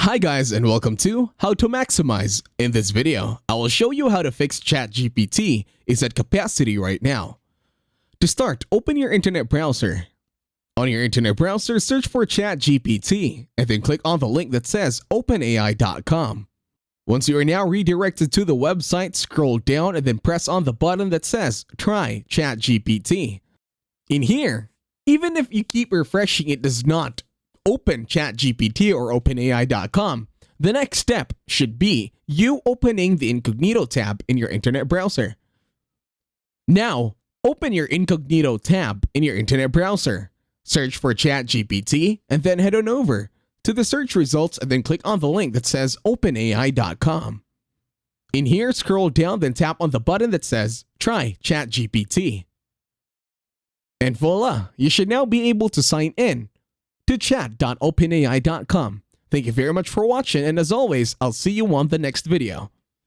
Hi guys and welcome to How to Maximize. In this video, I will show you how to fix ChatGPT is at capacity right now. To start, open your internet browser. On your internet browser, search for ChatGPT and then click on the link that says openai.com. Once you are now redirected to the website, scroll down and then press on the button that says Try ChatGPT. In here, even if you keep refreshing, it does not open ChatGPT or OpenAI.com. The next step should be you opening the incognito tab in your internet browser. Now, open your incognito tab in your internet browser. Search for ChatGPT and then head on over to the search results and then click on the link that says OpenAI.com. In here, scroll down, then tap on the button that says Try ChatGPT. And voila, you should now be able to sign in to chat.openai.com. Thank you very much for watching, and as always, I'll see you on the next video.